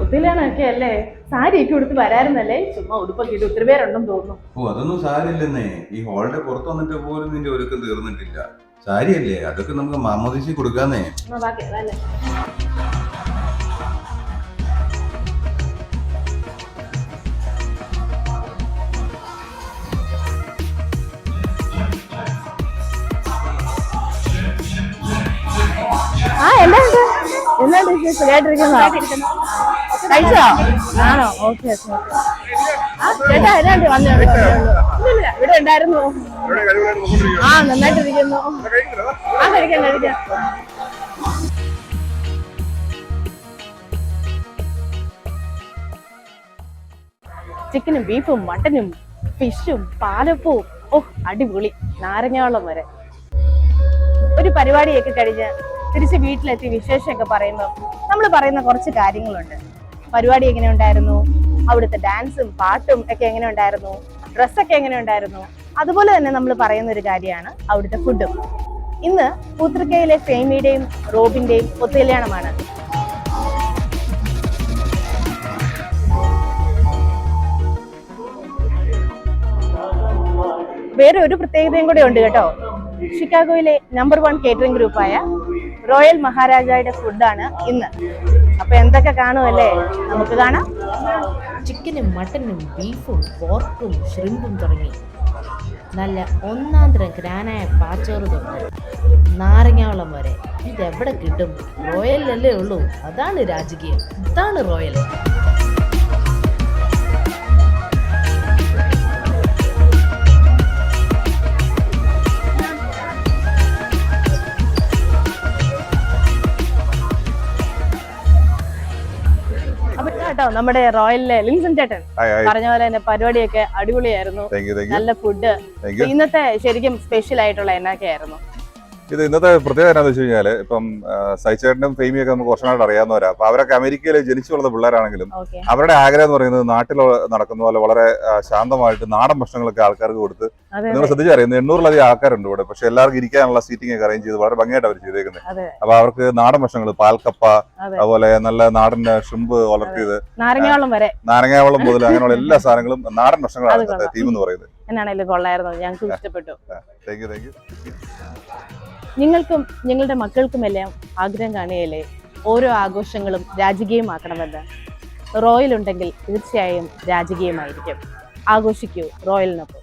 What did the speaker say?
ഒത്തിരിയാണൊക്കെ അല്ലേ? സാരി ഒക്കെ ഉടുത്ത് വരാറുന്നല്ലേ? ചുമ്മാ ഉടുപ്പൊക്കെ ഇട്ട് ഒത്തിരി പേരുണ്ടെന്ന് തോന്നുന്നു. ഓ, അതൊന്നും സാരില്ലെന്നേ. ഈ ഹോളിന്റെ പുറത്ത് വന്നിട്ട് പോലും നിന്റെ ഒരുക്കം തീർന്നിട്ടില്ല. സാരിയല്ലേ, അതൊക്കെ നമുക്ക് മാമോദിസി കൊടുക്കാന്നേ. ബാക്കി അതല്ലേ. എന്നാണ്ട് സുഖമായിട്ടിരിക്കുന്നോ? കഴിച്ചോ? ആണോ? ഓക്കെ ചേട്ടാ എന്നാണ്ട് വന്നോ? ഇവിടെ ഉണ്ടായിരുന്നു. നന്നായിട്ടിരിക്കുന്നു. കഴിക്കാം. ചിക്കനും ബീഫും മട്ടനും ഫിഷും പാലപ്പവും, അടിപൊളി. നാരങ്ങാവെള്ളം വരെ. ഒരു പരിപാടിയൊക്കെ കഴിഞ്ഞ് തിരിച്ച് വീട്ടിലെത്തി വിശേഷമൊക്കെ പറയുമ്പോൾ നമ്മൾ പറയുന്ന കുറച്ച് കാര്യങ്ങളുണ്ട്. പരിപാടി എങ്ങനെ ഉണ്ടായിരുന്നു, അവിടുത്തെ ഡാൻസും പാട്ടും ഒക്കെ എങ്ങനെ ഉണ്ടായിരുന്നു, ഡ്രസ്സൊക്കെ എങ്ങനെ ഉണ്ടായിരുന്നു, അതുപോലെ തന്നെ നമ്മൾ പറയുന്ന ഒരു കാര്യമാണ് അവിടുത്തെ ഫുഡും. ഇന്ന് പൂത്തൃക്കയിലെ ഫെയ്മിയുടെയും റോബിന്റെയും ഒത്തുകല്യാണമാണ്. വേറെ ഒരു പ്രത്യേകതയും കൂടെ ഉണ്ട് കേട്ടോ. ഷിക്കാഗോയിലെ നമ്പർ 1 കേറ്ററിംഗ് ഗ്രൂപ്പായ റോയൽ മഹാരാജയുടെ ഫുഡാണ് ഇന്ന്. അപ്പൊ എന്തൊക്കെ കാണുമല്ലേ? നമുക്ക് കാണാം. ചിക്കനും മട്ടനും ബീഫും പോർക്കും ഷ്രിമ്പും തുടങ്ങി നല്ല ഒന്നാന്തരം ഗ്രാനായ പാച്ചോറ് തൊട്ട് നാരങ്ങാവളം വരെ ഇതെവിടെ കിട്ടും? റോയലല്ലേ ഉള്ളൂ. അതാണ് രാജകീയം, ഇതാണ് റോയൽ. നമ്മുടെ റോയലിലെ ലിൻസൺ ചേട്ടൻ പറഞ്ഞ പോലെ തന്നെ പരിപാടിയൊക്കെ അടിപൊളിയായിരുന്നു. നല്ല ഫുഡ്. ഇന്നത്തെ ശരിക്കും സ്പെഷ്യൽ ആയിട്ടുള്ള എന്നൊക്കെയായിരുന്നു? ഇത് ഇന്നത്തെ പ്രത്യേകത എന്താണെന്ന് വെച്ച് കഴിഞ്ഞാല്, ഇപ്പം സൈച്ചേട്ടനും ഫെയ്മിയൊക്കെ നമുക്ക് കുറച്ചുനായിട്ട് അറിയാവുന്നവരാ. അപ്പൊ അവരൊക്കെ അമേരിക്കയിൽ ജനിച്ചു വളർന്ന പിള്ളേരാണെങ്കിലും അവരുടെ ആഗ്രഹം എന്ന് പറയുന്നത് നാട്ടിൽ നടക്കുന്ന പോലെ വളരെ ശാന്തമായിട്ട് നാടൻ ഭക്ഷണങ്ങളൊക്കെ ആൾക്കാർക്ക് കൊടുത്ത്, നിങ്ങൾ ശ്രദ്ധിച്ചറിയുന്നത് 800-ലധികം ആൾക്കാരുണ്ട് ഇവിടെ. പക്ഷെ എല്ലാവർക്കും ഇരിക്കാനുള്ള സീറ്റിംഗ് ഒക്കെ അറേഞ്ച് ചെയ്ത് വളരെ ഭംഗിയായിട്ട് അവർ ചെയ്തേക്കുന്നത്. അപ്പൊ അവർക്ക് നാടൻ ഭക്ഷണങ്ങൾ, പാൽക്കപ്പ, അതുപോലെ നല്ല നാടൻ ഷ്രിമ്പ് വളർത്തിയത്, നാരങ്ങാവെള്ളം മുതൽ അങ്ങനെയുള്ള എല്ലാ സാധനങ്ങളും നാടൻ ഭക്ഷണങ്ങളാണ് ടീം എന്ന് പറയുന്നത്. എന്നാണെങ്കിലും കൊള്ളായിരുന്നു, ഞങ്ങൾക്ക് ഇഷ്ടപ്പെട്ടു. Thank you. നിങ്ങൾക്കും നിങ്ങളുടെ മക്കൾക്കുമെല്ലാം ആഗ്രഹം കാണുകയല്ലേ ഓരോ ആഘോഷങ്ങളും രാജകീയമാക്കണമെന്ന്? റോയൽ ഉണ്ടെങ്കിൽ തീർച്ചയായും രാജകീയമായിരിക്കും. ആഘോഷിക്കൂ റോയലിനൊപ്പം.